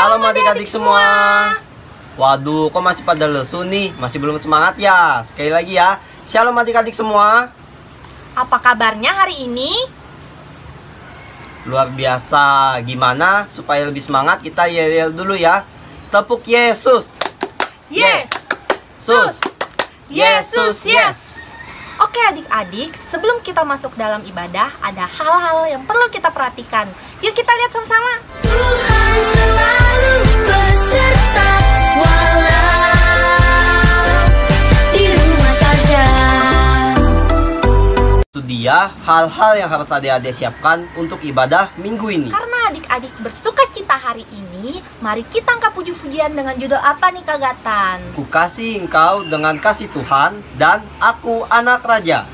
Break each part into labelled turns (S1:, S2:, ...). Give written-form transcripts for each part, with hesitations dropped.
S1: Shalom adik-adik semua. Waduh, kok masih pada lesu nih? Masih belum semangat ya? Sekali lagi ya, shalom adik-adik semua.
S2: Apa kabarnya hari ini?
S1: Luar biasa. Gimana supaya lebih semangat? Kita yel-yel dulu ya. Tepuk Yesus.
S2: Yesus. Yesus, yes. Oke adik-adik, sebelum kita masuk dalam ibadah, ada hal-hal yang perlu kita perhatikan. Yuk kita lihat sama-sama.
S3: Tuhan selalu beserta, walau di rumah saja.
S1: Itu dia hal-hal yang harus adik-adik siapkan untuk ibadah minggu ini.
S2: Karena adik-adik bersuka cita hari ini, mari kita angkat puji-pujian dengan judul apa nih Kak Gatan?
S1: Ku kasih engkau dengan kasih Tuhan, dan aku anak raja.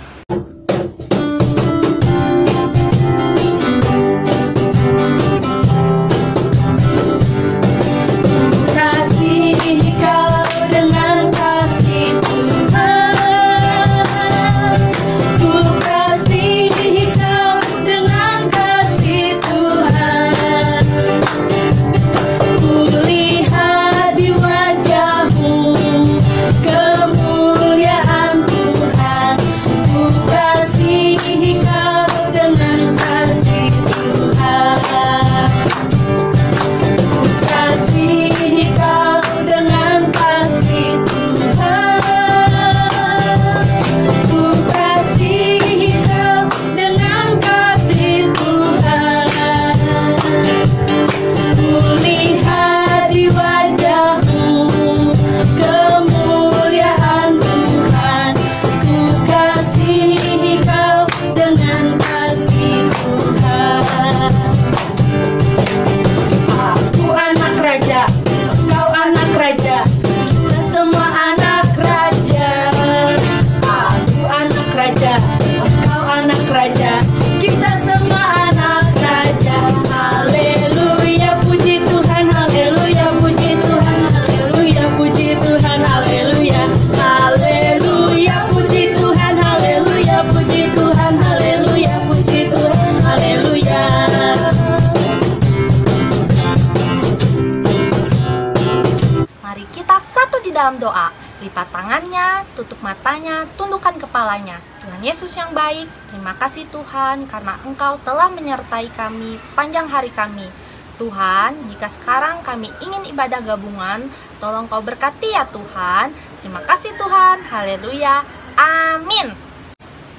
S2: Dalam doa, lipat tangannya, tutup matanya, tundukkan kepalanya. Tuhan Yesus yang baik, terima kasih Tuhan karena Engkau telah menyertai kami sepanjang hari kami. Tuhan, jika sekarang kami ingin ibadah gabungan, tolong Kau berkati ya Tuhan. Terima kasih Tuhan, haleluya, amin.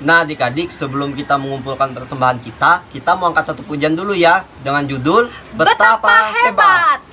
S1: Nah adik-adik, sebelum kita mengumpulkan persembahan kita mau angkat satu pujian dulu ya, dengan judul Betapa Hebat.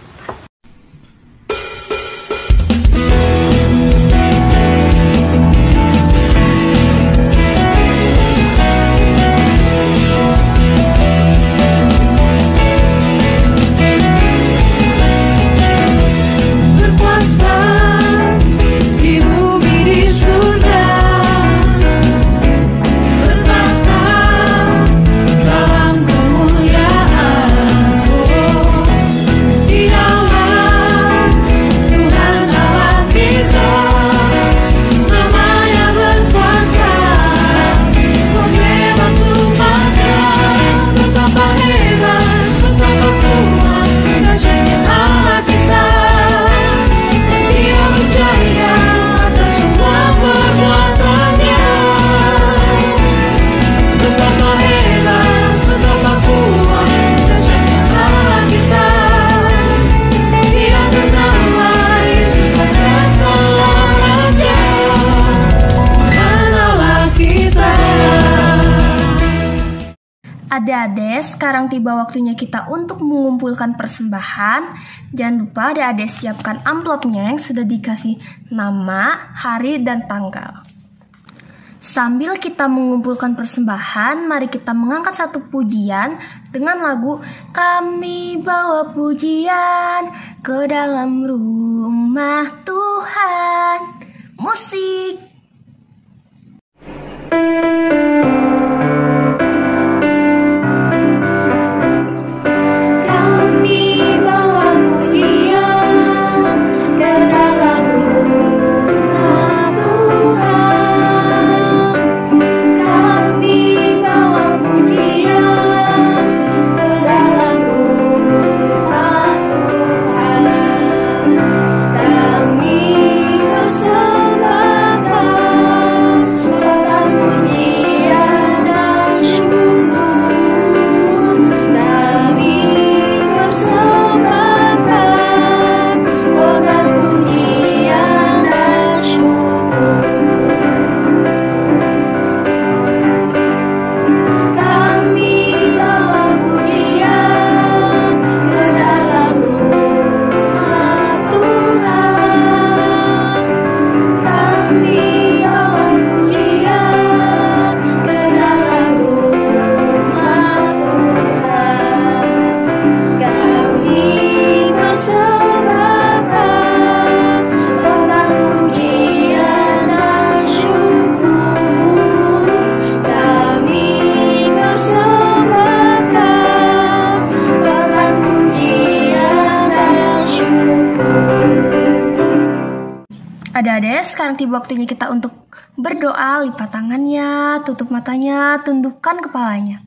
S4: Adik-adik, sekarang tiba waktunya kita untuk mengumpulkan persembahan. Jangan lupa adik-adik siapkan amplopnya yang sudah dikasih nama, hari, dan tanggal. Sambil kita mengumpulkan persembahan, mari kita mengangkat satu pujian dengan lagu Kami Bawa Pujian ke dalam rumah Tuhan. Musik.
S3: Tuhan
S4: Adik-adik, sekarang tiba waktunya kita untuk berdoa. Lipat tangannya, tutup matanya, tundukkan kepalanya.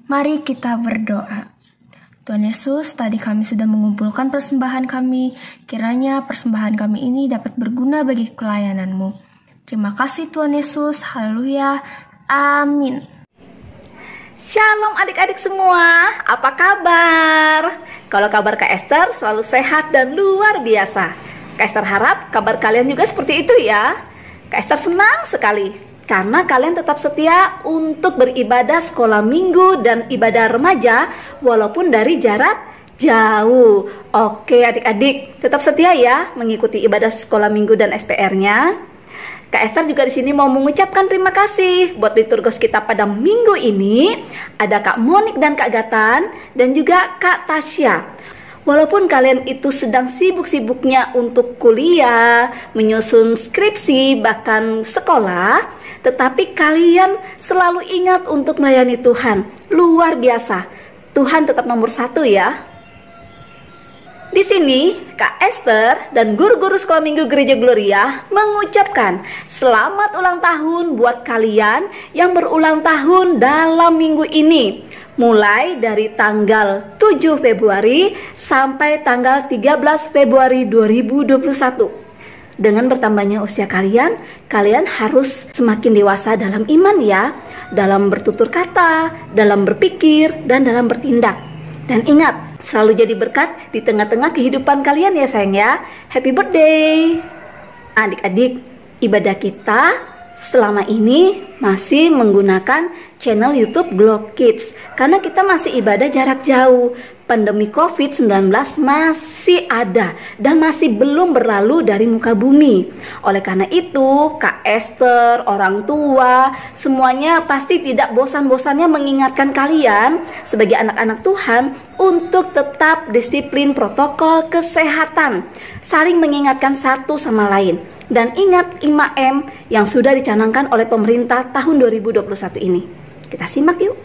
S4: Mari kita berdoa. Tuhan Yesus, tadi kami sudah mengumpulkan persembahan kami. Kiranya persembahan kami ini dapat berguna bagi pelayanan-Mu. Terima kasih Tuhan Yesus. Haleluya. Amin.
S5: Shalom adik-adik semua, apa kabar? Kalau kabar Kak Esther selalu sehat dan luar biasa. Kak Esther harap kabar kalian juga seperti itu ya. Kak Esther senang sekali karena kalian tetap setia untuk beribadah sekolah minggu dan ibadah remaja walaupun dari jarak jauh. Oke adik-adik, tetap setia ya mengikuti ibadah sekolah minggu dan SPR-nya. Kak Esther juga di sini mau mengucapkan terima kasih buat liturgos kita pada minggu ini. Ada Kak Monik dan Kak Gatan dan juga Kak Tasya. Walaupun kalian itu sedang sibuk-sibuknya untuk kuliah, menyusun skripsi, bahkan sekolah, tetapi kalian selalu ingat untuk melayani Tuhan. Luar biasa. Tuhan tetap nomor 1 ya. Di sini, Kak Esther dan guru-guru sekolah minggu Gereja Gloria mengucapkan selamat ulang tahun buat kalian yang berulang tahun dalam minggu ini. Mulai dari tanggal 7 Februari sampai tanggal 13 Februari 2021. Dengan bertambahnya usia kalian, kalian harus semakin dewasa dalam iman ya, dalam bertutur kata, dalam berpikir, dan dalam bertindak. Dan ingat, selalu jadi berkat di tengah-tengah kehidupan kalian ya sayang ya. Happy birthday. Adik-adik, ibadah kita selama ini masih menggunakan channel YouTube Glow Kids karena kita masih ibadah jarak jauh. Pandemi COVID-19 masih ada dan masih belum berlalu dari muka bumi. Oleh karena itu, Kak Esther, orang tua, semuanya pasti tidak bosan-bosannya mengingatkan kalian sebagai anak-anak Tuhan untuk tetap disiplin protokol kesehatan, saling mengingatkan satu sama lain. Dan ingat 5M yang sudah dicanangkan oleh pemerintah tahun 2021 ini. Kita simak yuk.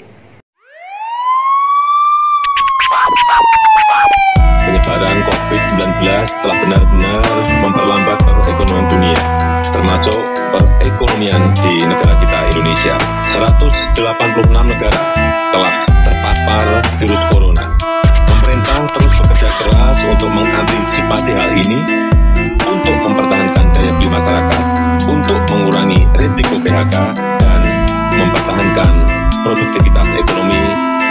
S6: Penyebaran COVID-19 telah benar-benar memperlambat perekonomian dunia, termasuk perekonomian di negara kita Indonesia. 186 negara telah terpapar virus corona. Pemerintah terus bekerja keras untuk mengantisipasi hal ini, untuk mempertahankan daya beli masyarakat, untuk mengurangi risiko PHK, dan mempertahankan produktivitas ekonomi,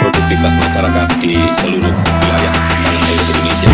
S6: produktivitas masyarakat di seluruh wilayah tanah air Indonesia.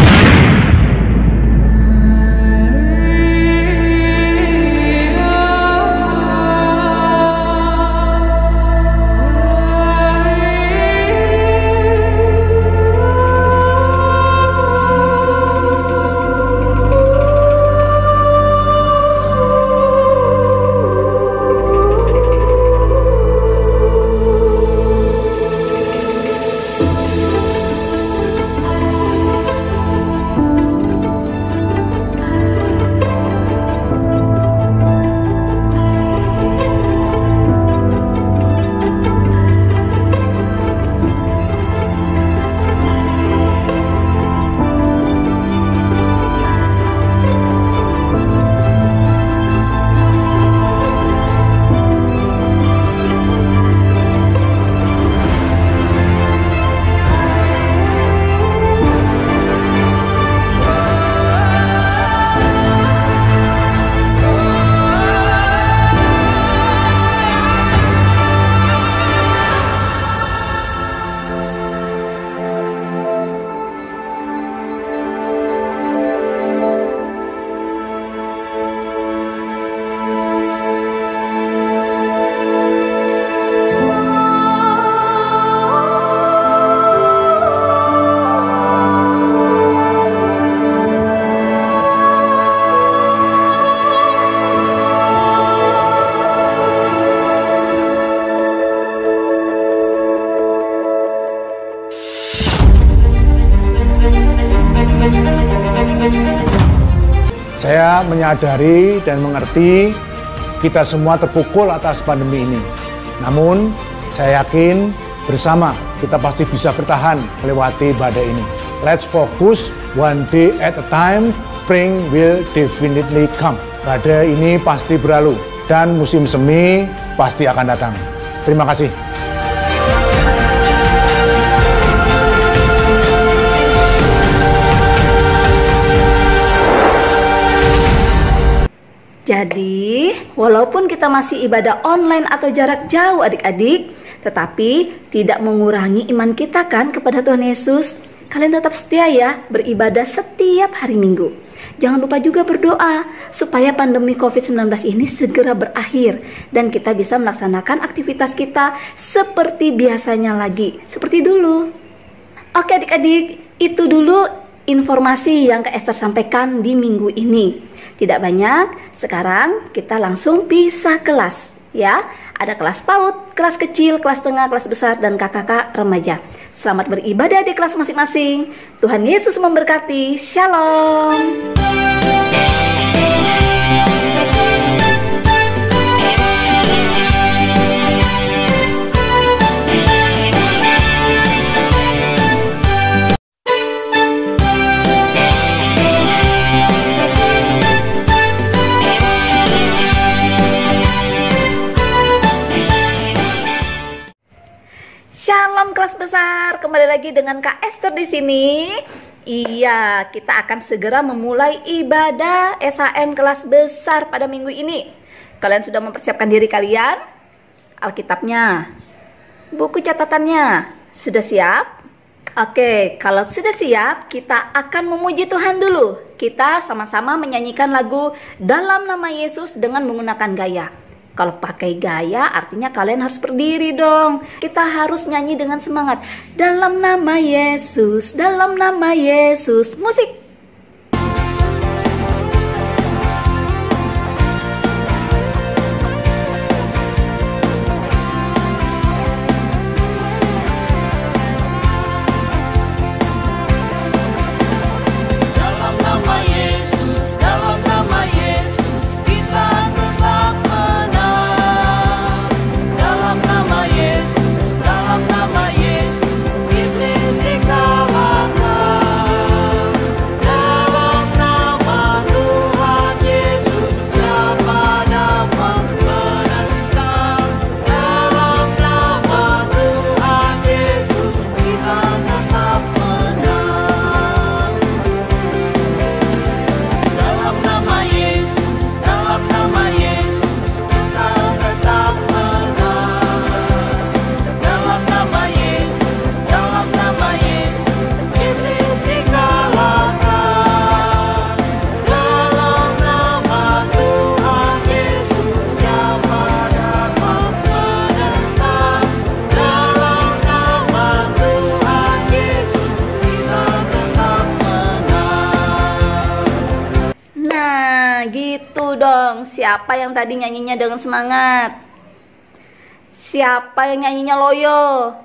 S7: Saya menyadari dan mengerti kita semua terpukul atas pandemi ini. Namun, saya yakin bersama kita pasti bisa bertahan melewati badai ini. let's focus one day at a time. Spring will definitely come. Badai ini pasti berlalu dan musim semi pasti akan datang. Terima kasih.
S5: Jadi, walaupun kita masih ibadah online atau jarak jauh adik-adik, tetapi tidak mengurangi iman kita kan kepada Tuhan Yesus. Kalian tetap setia ya beribadah setiap hari Minggu. Jangan lupa juga berdoa supaya pandemi COVID-19 ini segera berakhir dan kita bisa melaksanakan aktivitas kita seperti biasanya lagi, seperti dulu. Oke adik-adik, itu dulu informasi yang Kak Esther sampaikan di minggu ini. Tidak banyak, sekarang kita langsung pisah kelas ya. Ada kelas PAUD, kelas kecil, kelas tengah, kelas besar, dan kakak-kakak remaja. Selamat beribadah di kelas masing-masing. Tuhan Yesus memberkati. Shalom. Shalom kelas besar, kembali lagi dengan Kak Esther di sini. Iya, kita akan segera memulai ibadah SHM kelas besar pada minggu ini. Kalian sudah mempersiapkan diri kalian? Alkitabnya, buku catatannya, sudah siap? Oke, kalau sudah siap, kita akan memuji Tuhan dulu. Kita sama-sama menyanyikan lagu Dalam Nama Yesus dengan menggunakan gaya. Kalau pakai gaya artinya kalian harus berdiri dong. Kita harus nyanyi dengan semangat. Dalam nama Yesus, dalam nama Yesus. Musik. Gitu dong. Siapa yang tadi nyanyinya dengan semangat? Siapa yang nyanyinya loyo?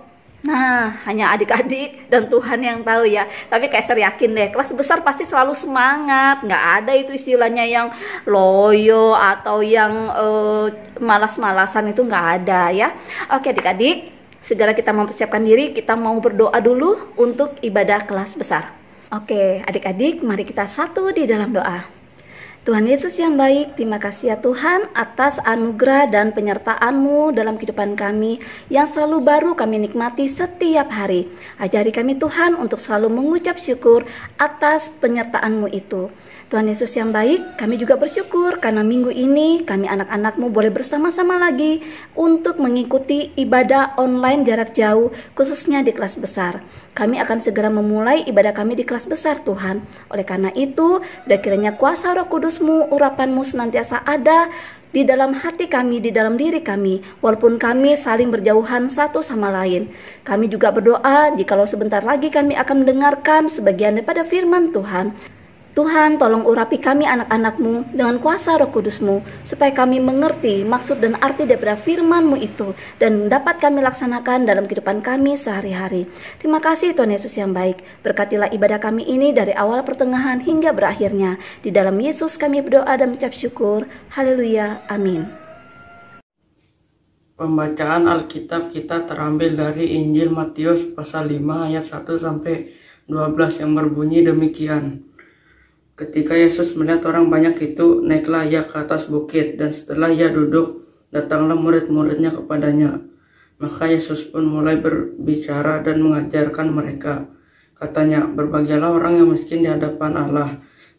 S5: Nah, hanya adik-adik dan Tuhan yang tahu ya. Tapi Kak Esther yakin deh, kelas besar pasti selalu semangat. Nggak ada itu istilahnya yang loyo atau yang malas-malasan, itu nggak ada ya. Oke adik-adik, segera kita mempersiapkan diri. Kita mau berdoa dulu untuk ibadah kelas besar. Oke adik-adik, mari kita satu di dalam doa. Tuhan Yesus yang baik, terima kasih ya Tuhan atas anugerah dan penyertaan-Mu dalam kehidupan kami yang selalu baru kami nikmati setiap hari. Ajari kami Tuhan untuk selalu mengucap syukur atas penyertaan-Mu itu. Tuhan Yesus yang baik, kami juga bersyukur karena minggu ini kami anak-anak-Mu boleh bersama-sama lagi untuk mengikuti ibadah online jarak jauh, khususnya di kelas besar. Kami akan segera memulai ibadah kami di kelas besar Tuhan. Oleh karena itu, biar kiranya kuasa Roh Kudus-Mu, urapan-Mu senantiasa ada di dalam hati kami, di dalam diri kami, walaupun kami saling berjauhan satu sama lain. Kami juga berdoa, jikalau sebentar lagi kami akan mendengarkan sebagian daripada firman Tuhan. Tuhan, tolong urapi kami anak-anak-Mu dengan kuasa Roh Kudus-Mu, supaya kami mengerti maksud dan arti daripada firman-Mu itu, dan dapat kami laksanakan dalam kehidupan kami sehari-hari. Terima kasih Tuhan Yesus yang baik. Berkatilah ibadah kami ini dari awal pertengahan hingga berakhirnya. Di dalam Yesus kami berdoa dan mengucap syukur. Haleluya. Amin.
S8: Pembacaan Alkitab kita terambil dari Injil Matius pasal 5 ayat 1 sampai 12 yang berbunyi demikian. Ketika Yesus melihat orang banyak itu, naiklah ia ke atas bukit, dan setelah ia duduk, datanglah murid-muridnya kepadanya. Maka Yesus pun mulai berbicara dan mengajarkan mereka. Katanya, berbahagialah orang yang miskin di hadapan Allah,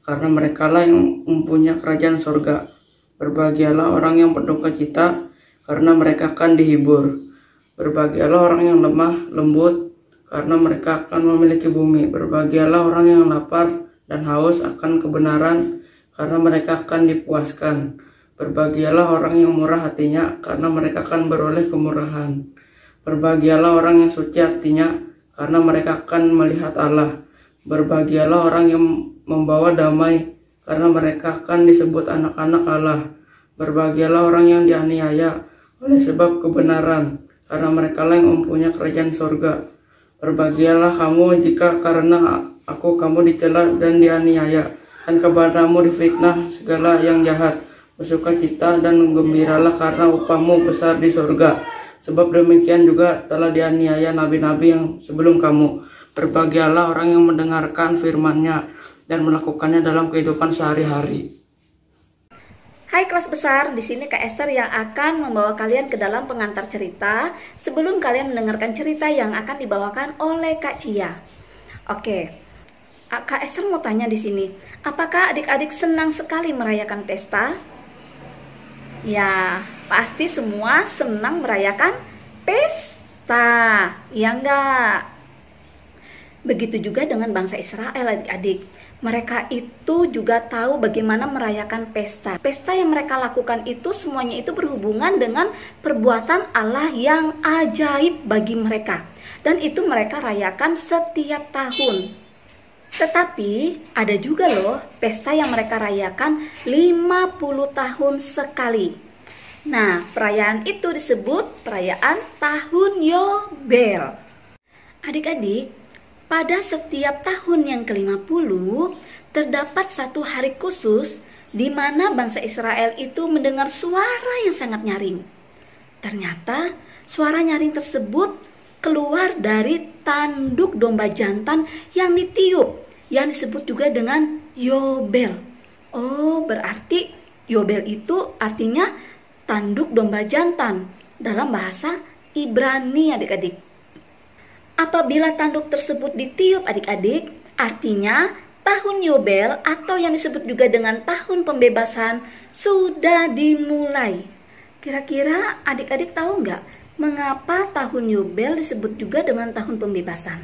S8: karena merekalah yang mempunyai kerajaan surga. Berbahagialah orang yang berduka cita, karena mereka akan dihibur. Berbahagialah orang yang lemah lembut, karena mereka akan memiliki bumi. Berbahagialah orang yang lapar dan haus akan kebenaran, karena mereka akan dipuaskan. Berbahagialah orang yang murah hatinya, karena mereka akan beroleh kemurahan. Berbahagialah orang yang suci hatinya, karena mereka akan melihat Allah. Berbahagialah orang yang membawa damai, karena mereka akan disebut anak-anak Allah. Berbahagialah orang yang dianiaya oleh sebab kebenaran, karena merekalah yang mempunyai kerajaan surga. Berbahagialah kamu jika karena aku kamu dicela dan dianiaya, dan kepadamu difitnah segala yang jahat. Bersukacita dan gembiralah karena upahmu besar di surga. Sebab demikian juga telah dianiaya nabi-nabi yang sebelum kamu. Berbahagialah orang yang mendengarkan firman-Nya dan melakukannya dalam kehidupan sehari-hari.
S5: Hai kelas besar, di sini Kak Esther yang akan membawa kalian ke dalam pengantar cerita sebelum kalian mendengarkan cerita yang akan dibawakan oleh Kak Cia. Oke. Kak Esther mau tanya di sini, apakah adik-adik senang sekali merayakan pesta? Ya, pasti semua senang merayakan pesta, ya enggak? Begitu juga dengan bangsa Israel, adik-adik. Mereka itu juga tahu bagaimana merayakan pesta. Pesta yang mereka lakukan itu semuanya itu berhubungan dengan perbuatan Allah yang ajaib bagi mereka. Dan itu mereka rayakan setiap tahun. Tetapi ada juga loh pesta yang mereka rayakan 50 tahun sekali. Nah, perayaan itu disebut perayaan Tahun Yobel. Adik-adik, pada setiap tahun yang ke-50 terdapat satu hari khusus di mana bangsa Israel itu mendengar suara yang sangat nyaring. Ternyata suara nyaring tersebut keluar dari tanduk domba jantan yang ditiup, yang disebut juga dengan Yobel. Oh, berarti Yobel itu artinya tanduk domba jantan dalam bahasa Ibrani, adik-adik. Apabila tanduk tersebut ditiup, adik-adik, artinya tahun Yobel atau yang disebut juga dengan tahun pembebasan sudah dimulai. Kira-kira adik-adik tahu nggak mengapa tahun Yobel disebut juga dengan tahun pembebasan?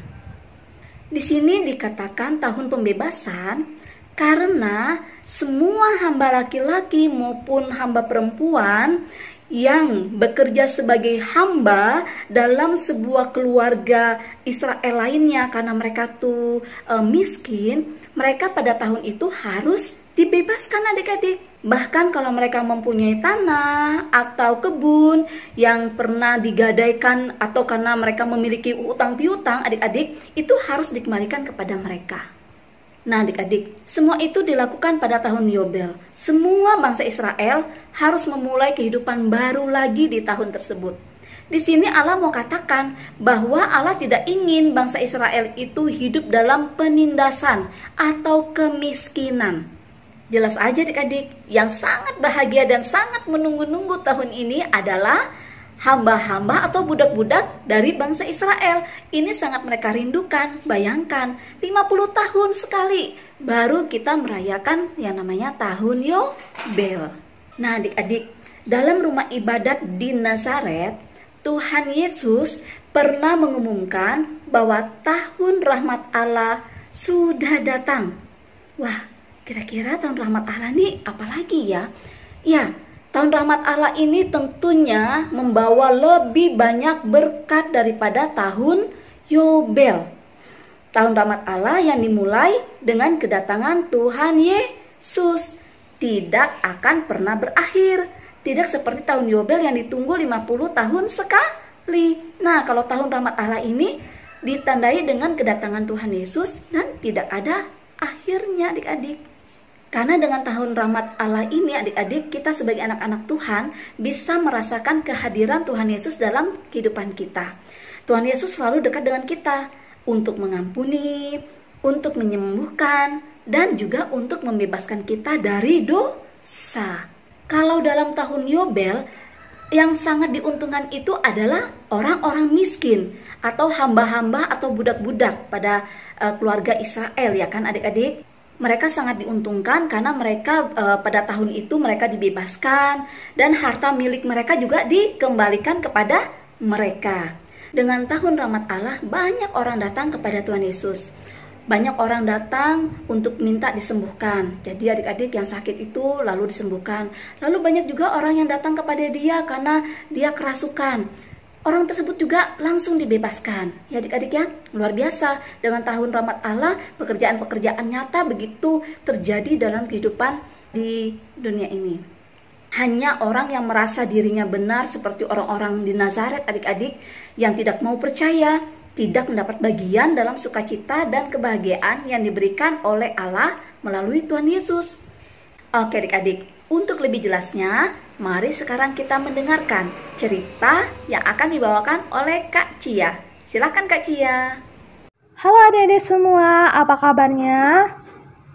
S5: Di sini dikatakan tahun pembebasan karena semua hamba laki-laki maupun hamba perempuan yang bekerja sebagai hamba dalam sebuah keluarga Israel lainnya karena mereka tuh miskin, mereka pada tahun itu harus dibebaskan, adik-adik. Bahkan kalau mereka mempunyai tanah atau kebun yang pernah digadaikan atau karena mereka memiliki utang piutang, adik-adik, itu harus dikembalikan kepada mereka. Nah, adik-adik, semua itu dilakukan pada tahun Yobel. Semua bangsa Israel harus memulai kehidupan baru lagi di tahun tersebut. Di sini Allah mau katakan bahwa Allah tidak ingin bangsa Israel itu hidup dalam penindasan atau kemiskinan. Jelas aja adik-adik, yang sangat bahagia dan sangat menunggu-nunggu tahun ini adalah hamba-hamba atau budak-budak dari bangsa Israel. Ini sangat mereka rindukan. Bayangkan, 50 tahun sekali baru kita merayakan yang namanya tahun Yobel. Nah, adik-adik, dalam rumah ibadat di Nazaret, Tuhan Yesus pernah mengumumkan bahwa tahun rahmat Allah sudah datang. Wah, kira-kira tahun rahmat Allah ini apa lagi ya? Ya, tahun rahmat Allah ini tentunya membawa lebih banyak berkat daripada tahun Yobel. Tahun rahmat Allah yang dimulai dengan kedatangan Tuhan Yesus tidak akan pernah berakhir. Tidak seperti tahun Yobel yang ditunggu 50 tahun sekali. Nah, kalau tahun rahmat Allah ini ditandai dengan kedatangan Tuhan Yesus dan tidak ada akhirnya, adik-adik. Karena dengan tahun rahmat Allah ini, adik-adik, kita sebagai anak-anak Tuhan bisa merasakan kehadiran Tuhan Yesus dalam kehidupan kita. Tuhan Yesus selalu dekat dengan kita. untuk mengampuni, untuk menyembuhkan, dan juga untuk membebaskan kita dari dosa. Kalau dalam tahun Yobel, yang sangat diuntungkan itu adalah orang-orang miskin atau hamba-hamba atau budak-budak pada keluarga Israel, ya kan adik-adik? Mereka sangat diuntungkan karena mereka pada tahun itu mereka dibebaskan dan harta milik mereka juga dikembalikan kepada mereka. Dengan tahun Rahmat Allah, banyak orang datang kepada Tuhan Yesus. Banyak orang datang untuk minta disembuhkan. Jadi adik-adik yang sakit itu lalu disembuhkan. Lalu banyak juga orang yang datang kepada dia karena dia kerasukan. Orang tersebut juga langsung dibebaskan. Ya adik-adik ya, luar biasa. Dengan tahun Rahmat Allah, pekerjaan-pekerjaan nyata begitu terjadi dalam kehidupan di dunia ini. Hanya orang yang merasa dirinya benar seperti orang-orang di Nazaret adik-adik yang tidak mau percaya, tidak mendapat bagian dalam sukacita dan kebahagiaan yang diberikan oleh Allah melalui Tuhan Yesus. Oke adik-adik, untuk lebih jelasnya, mari sekarang kita mendengarkan cerita yang akan dibawakan oleh Kak Cia. Silakan Kak Cia.
S4: Halo adik-adik semua, apa kabarnya?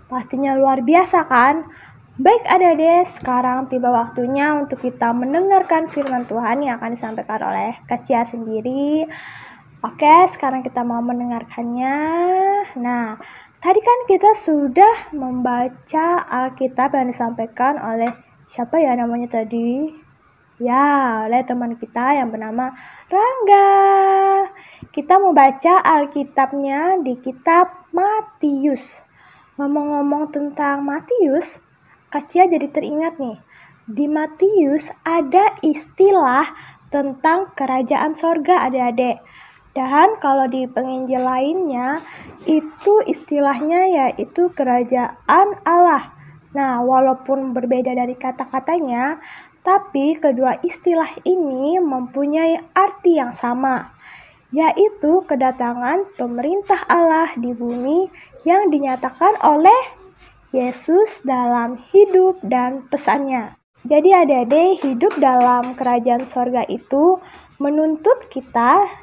S4: Pastinya luar biasa kan? Baik adik-adik, sekarang tiba waktunya untuk kita mendengarkan firman Tuhan yang akan disampaikan oleh Kak Cia sendiri. Oke, sekarang kita mau mendengarkannya. Nah, tadi kan kita sudah membaca Alkitab yang disampaikan oleh siapa ya namanya tadi? Ya, oleh teman kita yang bernama Rangga. Kita mau baca Alkitabnya di kitab Matius. Ngomong-ngomong tentang Matius, Kak Cia jadi teringat nih. Di Matius ada istilah tentang kerajaan sorga adik-adik. Dan kalau di penginjil lainnya, itu istilahnya yaitu kerajaan Allah. Nah, walaupun berbeda dari kata-katanya, tapi kedua istilah ini mempunyai arti yang sama, yaitu kedatangan pemerintah Allah di bumi yang dinyatakan oleh Yesus dalam hidup dan pesannya. Jadi adik-adik, hidup dalam kerajaan sorga itu menuntut kita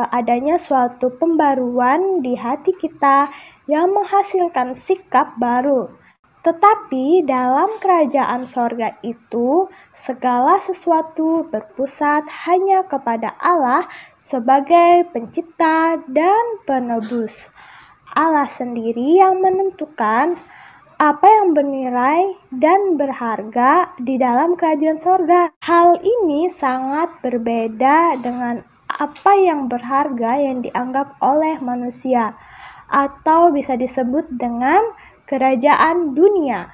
S4: adanya suatu pembaruan di hati kita yang menghasilkan sikap baru. Tetapi dalam kerajaan sorga itu, segala sesuatu berpusat hanya kepada Allah sebagai pencipta dan penebus. Allah sendiri yang menentukan apa yang bernilai dan berharga di dalam kerajaan sorga. Hal ini sangat berbeda dengan apa yang berharga yang dianggap oleh manusia, atau bisa disebut dengan kerajaan dunia.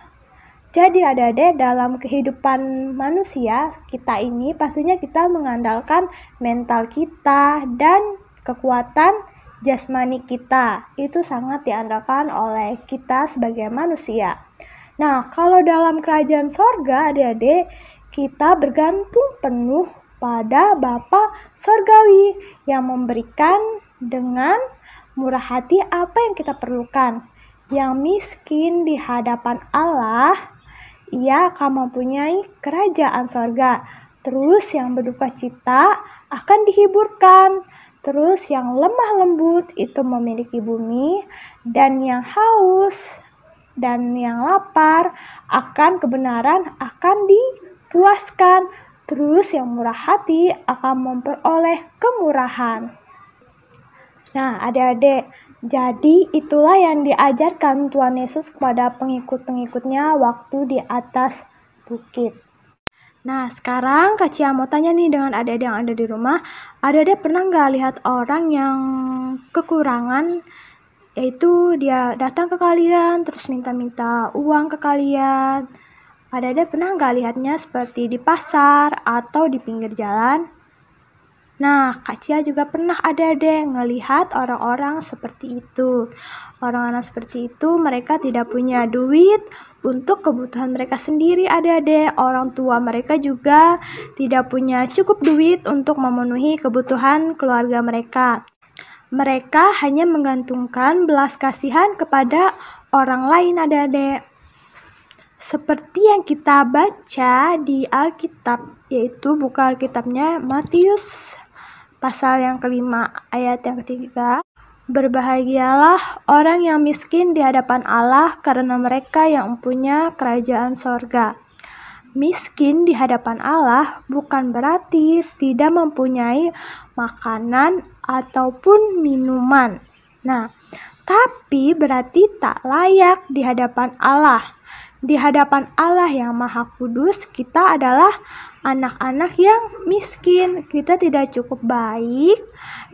S4: Jadi adik-adik, dalam kehidupan manusia kita ini pastinya kita mengandalkan mental kita dan kekuatan jasmani kita. Itu sangat diandalkan oleh kita sebagai manusia. Nah, kalau dalam kerajaan sorga adik-adik, kita bergantung penuh pada Bapa Sorgawi yang memberikan dengan murah hati apa yang kita perlukan. Yang miskin di hadapan Allah, ia akan mempunyai kerajaan sorga. Terus yang berduka cita akan dihiburkan. Terus yang lemah lembut itu memiliki bumi. Dan yang haus dan yang lapar akan kebenaran akan dipuaskan. Terus yang murah hati akan memperoleh kemurahan. Nah adik-adik, jadi itulah yang diajarkan Tuhan Yesus kepada pengikut-pengikutnya waktu di atas bukit. Nah sekarang Kak Cia mau tanya nih dengan adik-adik yang ada di rumah. Adik-adik pernah nggak lihat orang yang kekurangan, yaitu dia datang ke kalian terus minta-minta uang ke kalian? Adik-adik pernah nggak lihatnya seperti di pasar atau di pinggir jalan? Nah, Kak Cia juga pernah adik-adik ngelihat orang-orang seperti itu. Orang-orang seperti itu mereka tidak punya duit untuk kebutuhan mereka sendiri adik-adik. Orang tua mereka juga tidak punya cukup duit untuk memenuhi kebutuhan keluarga mereka. Mereka hanya menggantungkan belas kasihan kepada orang lain adik-adik. Seperti yang kita baca di Alkitab, yaitu buka Alkitabnya Matius pasal yang kelima ayat yang ketiga,
S9: Berbahagialah orang yang miskin di hadapan Allah, karena mereka yang mempunyai kerajaan sorga. Miskin di hadapan Allah bukan berarti tidak mempunyai makanan ataupun minuman. Nah, tapi berarti tak layak di hadapan Allah. Di hadapan Allah yang Maha Kudus, kita adalah anak-anak yang miskin. Kita tidak cukup baik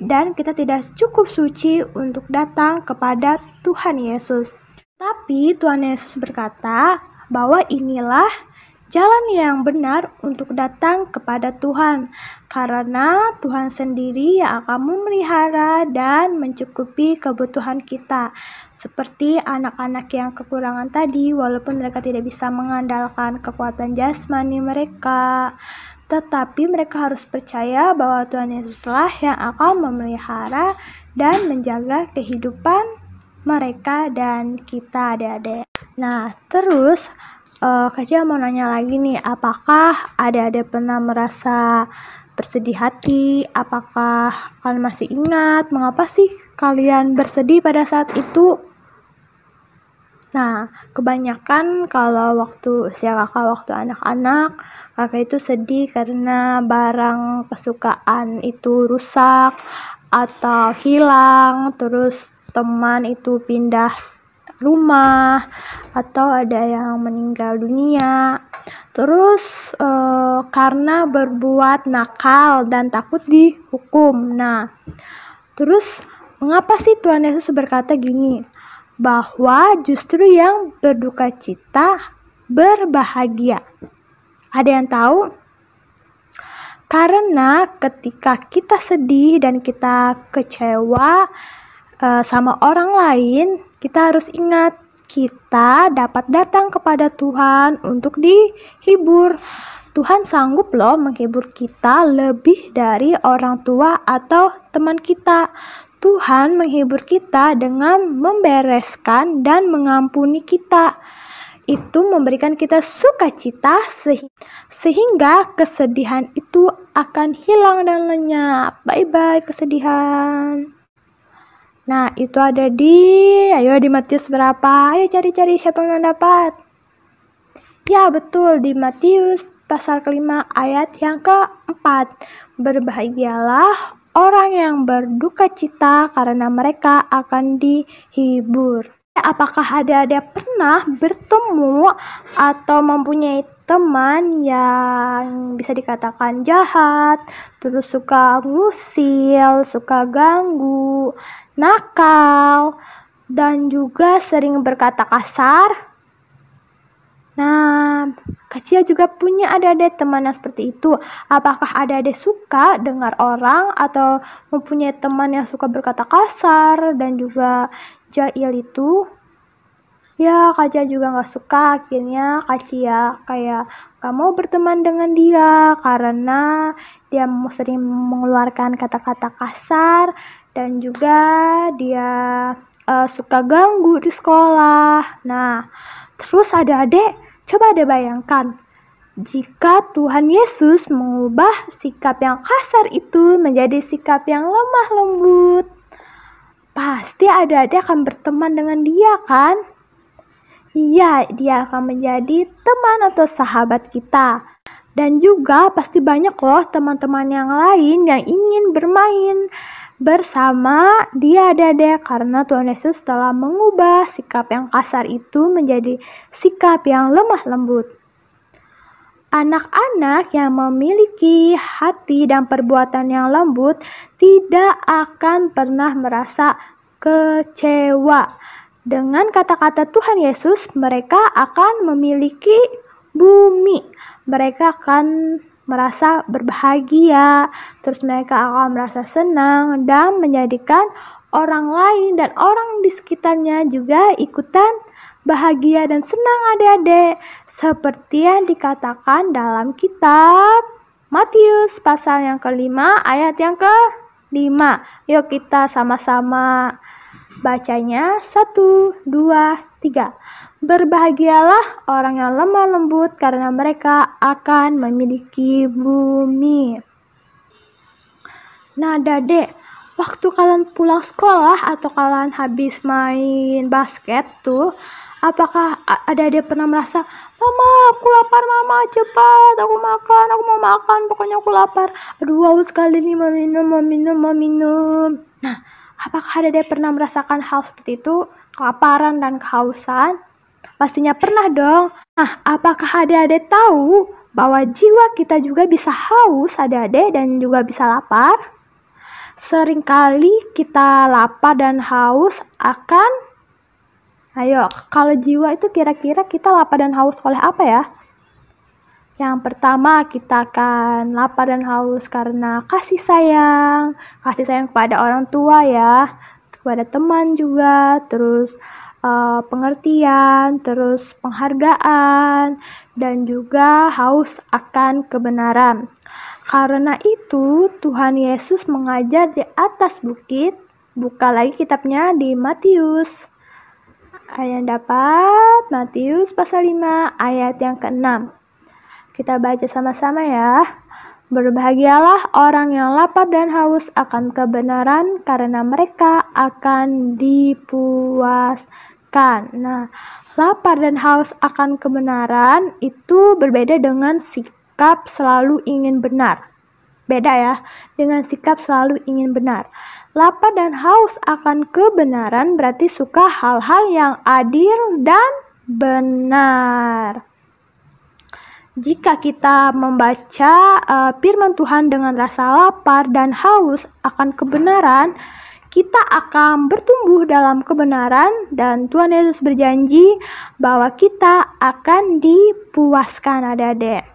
S9: dan kita tidak cukup suci untuk datang kepada Tuhan Yesus. Tapi Tuhan Yesus berkata bahwa inilah jalan yang benar untuk datang kepada Tuhan, karena Tuhan sendiri yang akan memelihara dan mencukupi kebutuhan kita. Seperti anak-anak yang kekurangan tadi, walaupun mereka tidak bisa mengandalkan kekuatan jasmani mereka, tetapi mereka harus percaya bahwa Tuhan Yesuslah yang akan memelihara dan menjaga kehidupan mereka dan kita, adik-adik. Nah, terus Kak Cia mau nanya lagi nih, apakah adik-adik pernah merasa bersedih hati? Apakah kalian masih ingat mengapa sih kalian bersedih pada saat itu? Nah, kebanyakan kalau waktu usia kakak, waktu anak-anak, kakak itu sedih karena barang kesukaan itu rusak atau hilang, terus teman itu pindah rumah, atau ada yang meninggal dunia. Terus karena berbuat nakal dan takut dihukum. Nah, terus mengapa sih Tuhan Yesus berkata gini, bahwa justru yang berduka cita berbahagia? Ada yang tahu? Karena ketika kita sedih dan kita kecewa sama orang lain, kita harus ingat kita dapat datang kepada Tuhan untuk dihibur. Tuhan sanggup loh menghibur kita lebih dari orang tua atau teman kita. Tuhan menghibur kita dengan membereskan dan mengampuni kita. Itu memberikan kita sukacita sehingga kesedihan itu akan hilang dan lenyap. Bye-bye kesedihan. Nah, itu ada di Matius berapa? Ayo cari-cari siapa yang dapat. Ya, betul, di Matius pasal ke-5 ayat yang ke-4. Berbahagialah orang yang berduka cita, karena mereka akan dihibur. Apakah adik-adik pernah bertemu atau mempunyai teman yang bisa dikatakan jahat, terus suka ngusil, suka ganggu, nakal, dan juga sering berkata kasar? Nah, Kak Cia juga punya adik-adik teman yang seperti itu. Apakah adik-adik suka dengar orang atau mempunyai teman yang suka berkata kasar dan juga jahil itu? Ya, Kak Cia juga gak suka. Akhirnya Kak Cia kayak gak mau berteman dengan dia karena dia sering mengeluarkan kata-kata kasar dan juga dia suka ganggu di sekolah. Nah, terus adik-adik, coba deh bayangkan, jika Tuhan Yesus mengubah sikap yang kasar itu menjadi sikap yang lemah lembut, pasti adik-adik akan berteman dengan dia kan? Iya, dia akan menjadi teman atau sahabat kita. Dan juga pasti banyak loh teman-teman yang lain yang ingin bermain bersama dia, adik-adik, karena Tuhan Yesus telah mengubah sikap yang kasar itu menjadi sikap yang lemah lembut. Anak-anak yang memiliki hati dan perbuatan yang lembut tidak akan pernah merasa kecewa. Dengan kata-kata Tuhan Yesus, mereka akan memiliki bumi. Mereka akan merasa berbahagia, terus mereka akan merasa senang dan menjadikan orang lain dan orang di sekitarnya juga ikutan bahagia dan senang, adik-adik. Seperti yang dikatakan dalam kitab Matius pasal yang ke-5 ayat yang ke-5. Yuk kita sama-sama bacanya. 1, 2, 3. Berbahagialah orang yang lemah lembut, karena mereka akan memiliki bumi. Nah, adik-adik, waktu kalian pulang sekolah atau kalian habis main basket tuh, apakah adik-adik pernah merasa, "Mama, aku lapar, mama, cepat, aku mau makan, pokoknya aku lapar. Aduh, haus sekali nih, mau minum." Nah, apakah adik-adik pernah merasakan hal seperti itu, kelaparan dan kehausan? Pastinya pernah dong. Nah, apakah adik-adik tahu bahwa jiwa kita juga bisa haus, adik-adik, dan juga bisa lapar? Seringkali kita lapar dan haus akan Ayo, kalau jiwa itu kira-kira kita lapar dan haus oleh apa ya? Yang pertama, kita akan lapar dan haus karena kasih sayang kepada orang tua ya, kepada teman juga, terus pengertian, terus penghargaan, dan juga haus akan kebenaran. Karena itu, Tuhan Yesus mengajar di atas bukit. Buka lagi kitabnya di Matius. Ayat dapat Matius pasal 5 ayat yang ke-6. Kita baca sama-sama ya. Berbahagialah orang yang lapar dan haus akan kebenaran, karena mereka akan dipuaskan. Nah, lapar dan haus akan kebenaran itu berbeda dengan sikap selalu ingin benar. Beda ya, dengan sikap selalu ingin benar. Lapar dan haus akan kebenaran berarti suka hal-hal yang adil dan benar. Jika kita membaca firman Tuhan dengan rasa lapar dan haus akan kebenaran, kita akan bertumbuh dalam kebenaran, dan Tuhan Yesus berjanji bahwa kita akan dipuaskan, adik-adik.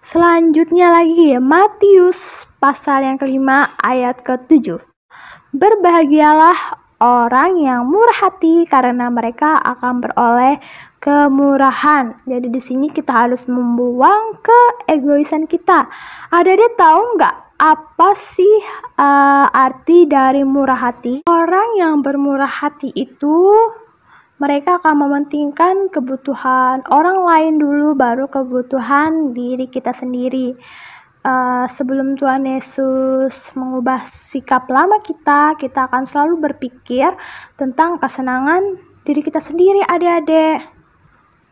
S9: Selanjutnya lagi, Matius pasal yang ke-5 ayat ke-7. Berbahagialah orang yang murah hati, karena mereka akan beroleh kemurahan. Jadi di sini kita harus membuang keegoisan kita. Adik-adik tahu nggak apa sih arti dari murah hati? Orang yang bermurah hati itu mereka akan mementingkan kebutuhan orang lain dulu, baru kebutuhan diri kita sendiri. Sebelum Tuhan Yesus mengubah sikap lama kita akan selalu berpikir tentang kesenangan diri kita sendiri, adik-adik.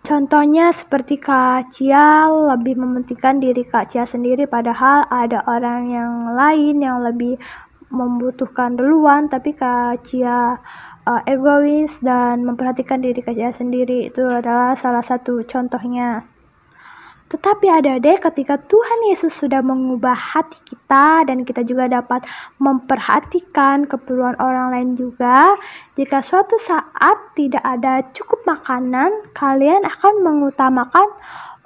S9: Contohnya seperti Kak Cia lebih mementingkan diri Kak Cia sendiri, padahal ada orang yang lain yang lebih membutuhkan duluan, tapi Kak Cia egois dan memperhatikan diri Kak Cia sendiri. Itu adalah salah satu contohnya. Tetapi adik-adik, ketika Tuhan Yesus sudah mengubah hati kita dan kita juga dapat memperhatikan keperluan orang lain juga, jika suatu saat tidak ada cukup makanan, kalian akan mengutamakan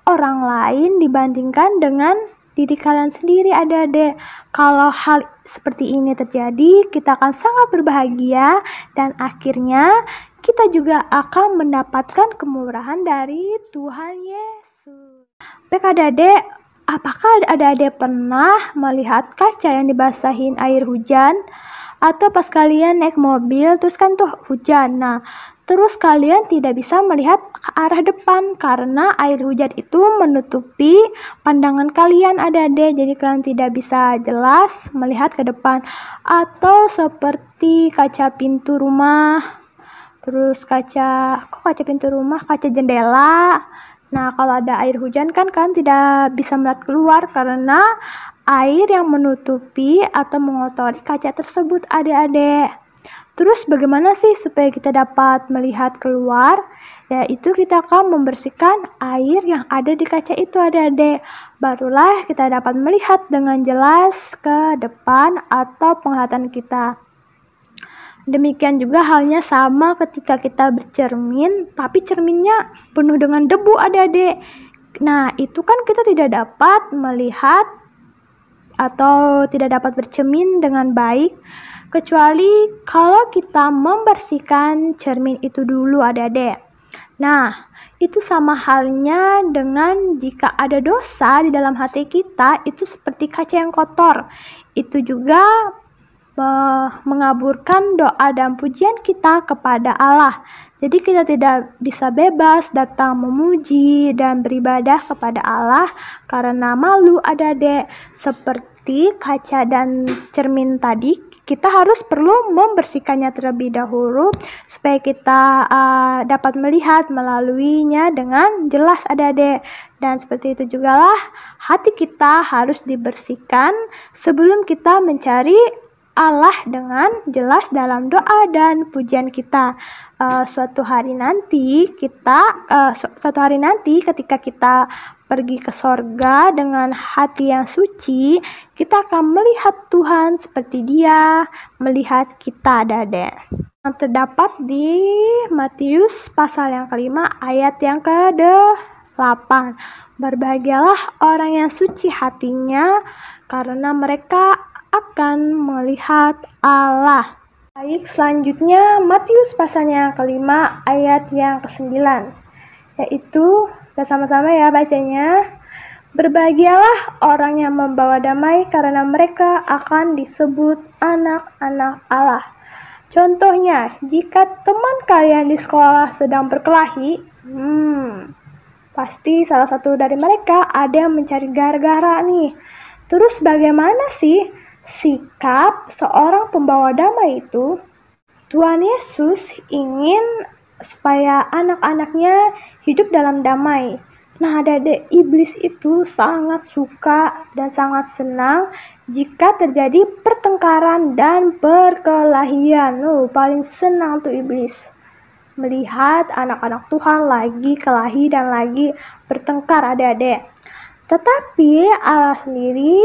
S9: orang lain dibandingkan dengan diri kalian sendiri, adik-adik. Kalau hal seperti ini terjadi, kita akan sangat berbahagia dan akhirnya kita juga akan mendapatkan kemurahan dari Tuhan Yesus. Baik adik-adik, apakah adik-adik pernah melihat kaca yang dibasahin air hujan? Atau pas kalian naik mobil, terus kan tuh hujan. Nah, terus kalian tidak bisa melihat ke arah depan karena air hujan itu menutupi pandangan kalian, adik-adik. Jadi kalian tidak bisa jelas melihat ke depan. Atau seperti kaca pintu rumah, terus kaca pintu rumah, kaca jendela. Nah, kalau ada air hujan kan kalian tidak bisa melihat keluar karena air yang menutupi atau mengotori kaca tersebut, adik-adik. Terus bagaimana sih supaya kita dapat melihat keluar? Yaitu kita akan membersihkan air yang ada di kaca itu, adik-adik. Barulah kita dapat melihat dengan jelas ke depan atau penglihatan kita. Demikian juga halnya sama ketika kita bercermin, tapi cerminnya penuh dengan debu, adik-adik. Nah, itu kan kita tidak dapat melihat atau tidak dapat bercermin dengan baik, kecuali kalau kita membersihkan cermin itu dulu, adik-adik. Nah, itu sama halnya dengan jika ada dosa di dalam hati kita, itu seperti kaca yang kotor. Itu juga mengaburkan doa dan pujian kita kepada Allah. Jadi kita tidak bisa bebas datang memuji dan beribadah kepada Allah karena malu, adik-adik. Seperti kaca dan cermin tadi, kita harus perlu membersihkannya terlebih dahulu supaya kita dapat melihat melaluinya dengan jelas adik-adik. Dan seperti itu jugalah hati kita harus dibersihkan sebelum kita mencari Allah dengan jelas dalam doa dan pujian kita. Suatu hari nanti ketika kita pergi ke sorga dengan hati yang suci, kita akan melihat Tuhan seperti Dia melihat kita, adik-adik. Yang terdapat di Matius pasal yang kelima ayat yang ke-8. Berbahagialah orang yang suci hatinya, karena mereka akan melihat Allah. Baik, selanjutnya Matius pasalnya yang kelima ayat yang ke-9, yaitu kita sama-sama ya bacanya. Berbahagialah orang yang membawa damai, karena mereka akan disebut anak-anak Allah. Contohnya, jika teman kalian di sekolah sedang berkelahi, pasti salah satu dari mereka ada yang mencari gara-gara nih. Terus bagaimana sih sikap seorang pembawa damai itu? Tuhan Yesus ingin supaya anak-anaknya hidup dalam damai. Nah, adik-adik, iblis itu sangat suka dan sangat senang jika terjadi pertengkaran dan perkelahian. Paling senang tuh iblis melihat anak-anak Tuhan lagi kelahi dan lagi bertengkar, adik-adik. Tetapi Allah sendiri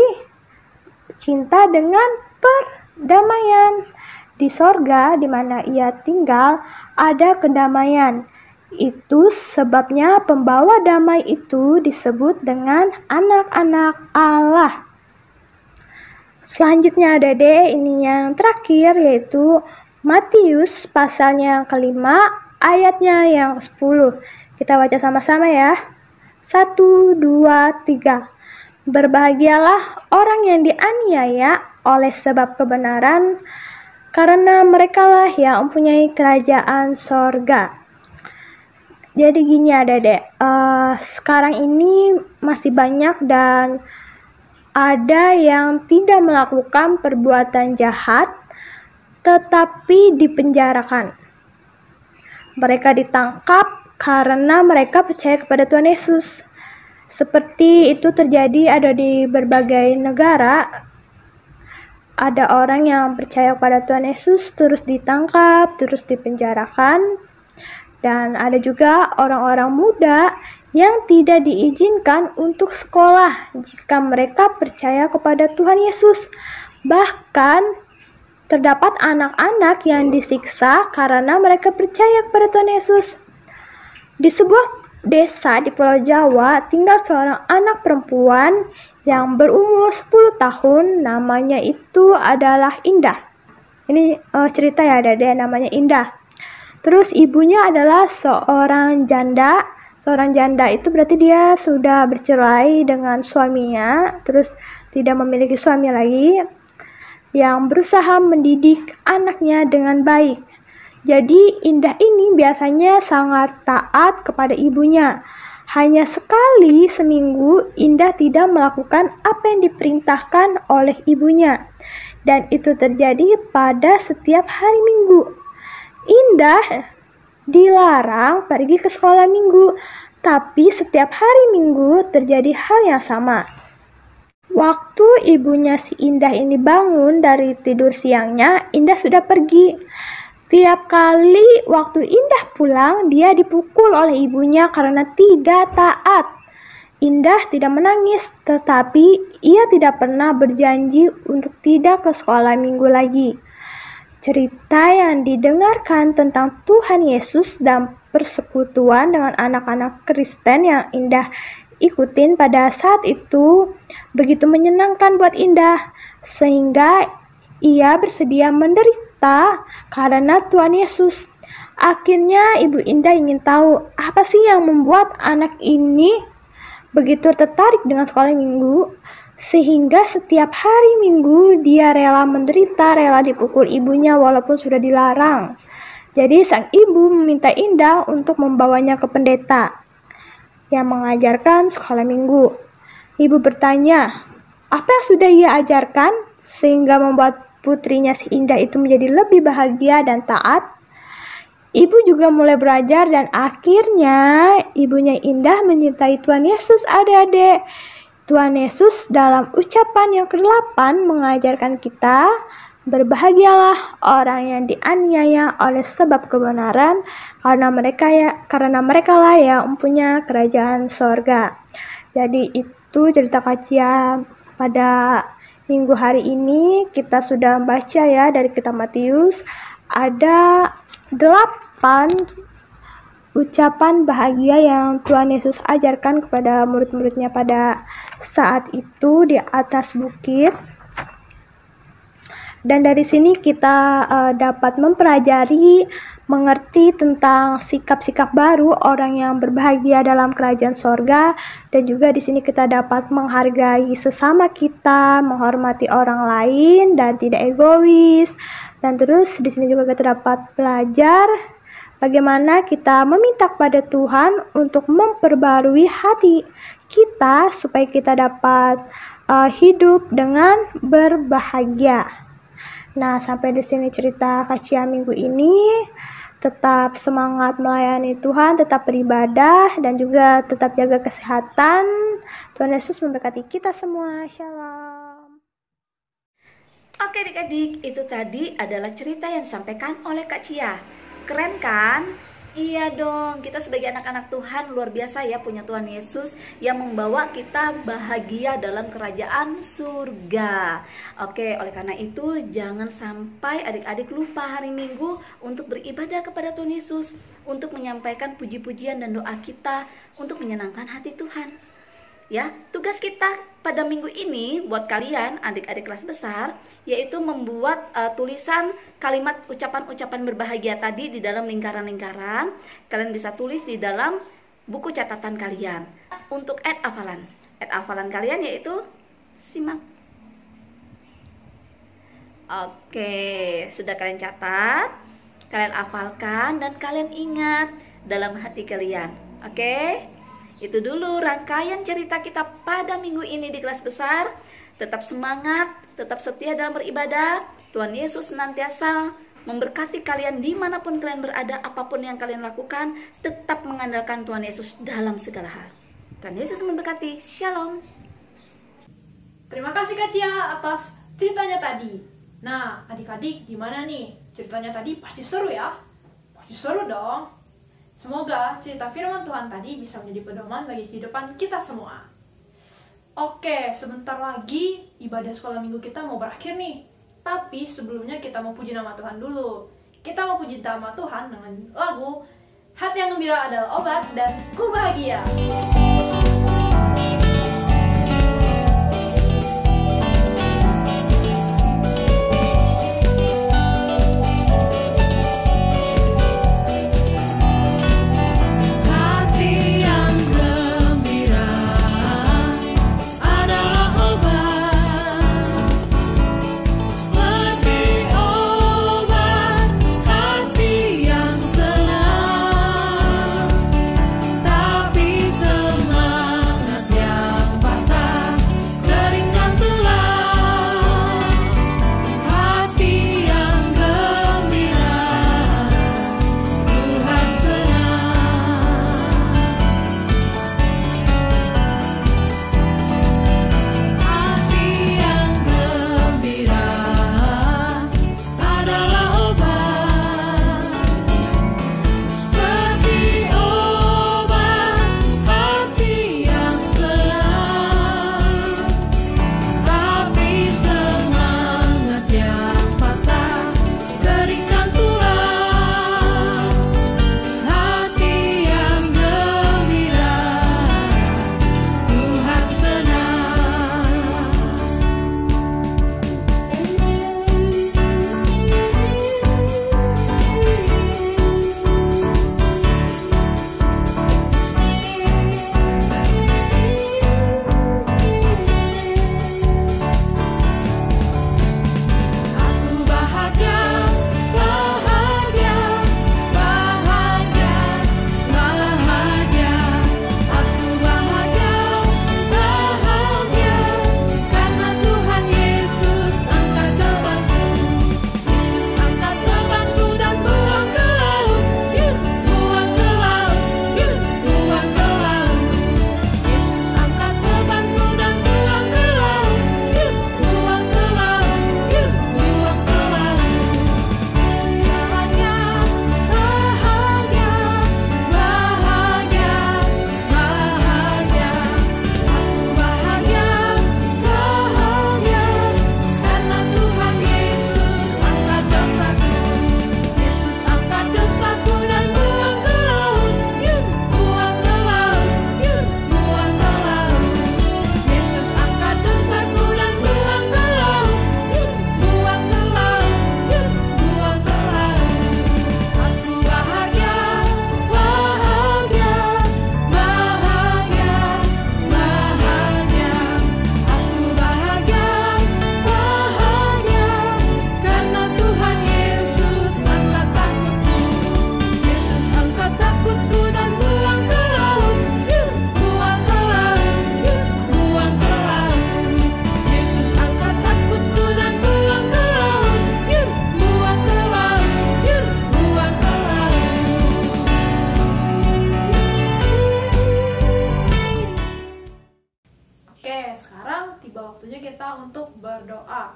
S9: cinta dengan perdamaian. Di sorga di mana Ia tinggal ada kedamaian. Itu sebabnya pembawa damai itu disebut dengan anak-anak Allah. Selanjutnya adik-adik, ini yang terakhir yaitu Matius pasalnya yang kelima ayatnya yang 10. Kita baca sama-sama ya. 1, 2, 3. Berbahagialah orang yang dianiaya oleh sebab kebenaran, karena merekalah yang mempunyai kerajaan sorga. Jadi gini adik-adik, sekarang ini masih banyak dan ada yang tidak melakukan perbuatan jahat tetapi dipenjarakan. Mereka ditangkap karena mereka percaya kepada Tuhan Yesus. Seperti itu terjadi ada di berbagai negara. Ada orang yang percaya kepada Tuhan Yesus terus ditangkap, terus dipenjarakan. Dan ada juga orang-orang muda yang tidak diizinkan untuk sekolah jika mereka percaya kepada Tuhan Yesus. Bahkan terdapat anak-anak yang disiksa karena mereka percaya kepada Tuhan Yesus. Di sebuah desa di Pulau Jawa tinggal seorang anak perempuan yang berumur 10 tahun, namanya itu adalah Indah. Ini cerita ya adik-adik, namanya Indah. Terus ibunya adalah seorang janda. Seorang janda itu berarti dia sudah bercerai dengan suaminya, terus tidak memiliki suami lagi, yang berusaha mendidik anaknya dengan baik. Jadi Indah ini biasanya sangat taat kepada ibunya. Hanya sekali seminggu Indah tidak melakukan apa yang diperintahkan oleh ibunya. Dan itu terjadi pada setiap hari Minggu. Indah dilarang pergi ke sekolah Minggu, tapi setiap hari Minggu terjadi hal yang sama. Waktu ibunya si Indah ini bangun dari tidur siangnya, Indah sudah pergi. Tiap kali waktu Indah pulang, dia dipukul oleh ibunya karena tidak taat. Indah tidak menangis, tetapi ia tidak pernah berjanji untuk tidak ke sekolah Minggu lagi. Cerita yang didengarkan tentang Tuhan Yesus dan persekutuan dengan anak-anak Kristen yang Indah ikutin pada saat itu begitu menyenangkan buat Indah, sehingga ia bersedia menderita karena Tuhan Yesus. Akhirnya Ibu Indah ingin tahu apa sih yang membuat anak ini begitu tertarik dengan sekolah Minggu, sehingga setiap hari Minggu dia rela menderita, rela dipukul ibunya walaupun sudah dilarang. Jadi sang ibu meminta Indah untuk membawanya ke pendeta yang mengajarkan sekolah Minggu. Ibu bertanya, apa yang sudah ia ajarkan sehingga membuat putrinya si Indah itu menjadi lebih bahagia dan taat, ibu juga mulai belajar dan akhirnya ibunya Indah mencintai Tuhan Yesus adik-adik. Tuhan Yesus dalam ucapan yang ke-8 mengajarkan kita, berbahagialah orang yang dianiaya oleh sebab kebenaran, karena mereka lah yang mempunyai kerajaan sorga. Jadi itu cerita Kacia pada minggu hari ini. Kita sudah baca ya dari kitab Matius, ada 8 ucapan bahagia yang Tuhan Yesus ajarkan kepada murid-muridnya pada saat itu di atas bukit. Dan dari sini kita dapat mempelajari, mengerti tentang sikap-sikap baru orang yang berbahagia dalam kerajaan sorga. Dan juga di sini kita dapat menghargai sesama kita, menghormati orang lain dan tidak egois. Dan terus di sini juga kita dapat belajar bagaimana kita meminta kepada Tuhan untuk memperbarui hati kita supaya kita dapat hidup dengan berbahagia. Nah, sampai di sini cerita Kacia minggu ini. Tetap semangat melayani Tuhan, tetap beribadah, dan juga tetap jaga kesehatan. Tuhan Yesus memberkati kita semua. Shalom.
S5: Oke adik-adik, itu tadi adalah cerita yang disampaikan oleh Kak Cia. Keren kan? Iya dong, kita sebagai anak-anak Tuhan luar biasa ya, punya Tuhan Yesus yang membawa kita bahagia dalam kerajaan surga. Oke, oleh karena itu jangan sampai adik-adik lupa hari Minggu untuk beribadah kepada Tuhan Yesus, untuk menyampaikan puji-pujian dan doa kita untuk menyenangkan hati Tuhan. Ya, tugas kita pada minggu ini buat kalian adik-adik kelas besar yaitu membuat tulisan kalimat ucapan-ucapan berbahagia tadi di dalam lingkaran-lingkaran. Kalian bisa tulis di dalam buku catatan kalian. Untuk hafalan kalian yaitu simak. Oke, sudah kalian catat, kalian hafalkan dan kalian ingat dalam hati kalian. Oke? Itu dulu rangkaian cerita kita pada minggu ini di kelas besar. Tetap semangat, tetap setia dalam beribadah. Tuhan Yesus senantiasa memberkati kalian dimanapun kalian berada, apapun yang kalian lakukan. Tetap mengandalkan Tuhan Yesus dalam segala hal. Tuhan Yesus memberkati. Shalom.
S10: Terima kasih Kak Cia atas ceritanya tadi. Nah, adik-adik gimana nih? Ceritanya tadi pasti seru ya? Pasti seru dong. Semoga cerita firman Tuhan tadi bisa menjadi pedoman bagi kehidupan kita semua. Oke, sebentar lagi ibadah sekolah minggu kita mau berakhir nih. Tapi sebelumnya kita mau puji nama Tuhan dulu. Kita mau puji nama Tuhan dengan lagu Hati yang Gembira Adalah Obat dan Ku Bahagia.
S3: Tapi semua
S10: kita untuk berdoa.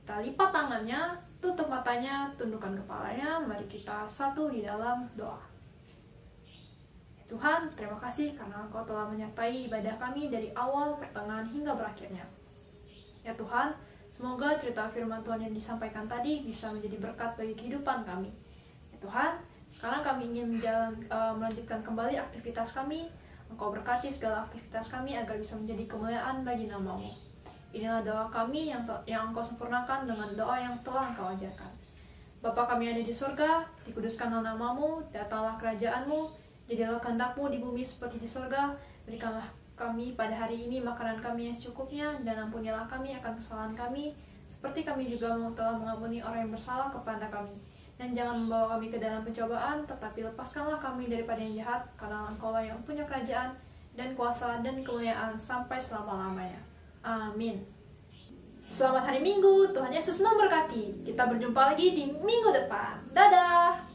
S10: Kita lipat tangannya, tutup matanya, tundukkan kepalanya. Mari kita satu di dalam doa. Tuhan, terima kasih karena Engkau telah menyertai ibadah kami dari awal, pertengahan, hingga berakhirnya. Ya Tuhan, semoga cerita firman Tuhan yang disampaikan tadi bisa menjadi berkat bagi kehidupan kami. Ya Tuhan, sekarang kami ingin melanjutkan kembali aktivitas kami. Engkau berkati segala aktivitas kami agar bisa menjadi kemuliaan bagi nama-Mu. Inilah doa kami yang Engkau sempurnakan dengan doa yang telah Engkau ajarkan. Bapa kami yang ada di surga, dikuduskanlah nama-Mu, datanglah kerajaan-Mu, jadilah kehendak-Mu di bumi seperti di surga. Berikanlah kami pada hari ini makanan kami yang secukupnya, dan ampunilah kami akan kesalahan kami, seperti kami juga telah mengampuni orang yang bersalah kepada kami. Dan jangan membawa kami ke dalam pencobaan, tetapi lepaskanlah kami daripada yang jahat, karena Engkau-lah yang punya kerajaan, dan kuasa, dan kemuliaan sampai selama-lamanya. Amin. Selamat hari Minggu, Tuhan Yesus memberkati. Kita berjumpa lagi di minggu depan. Dadah!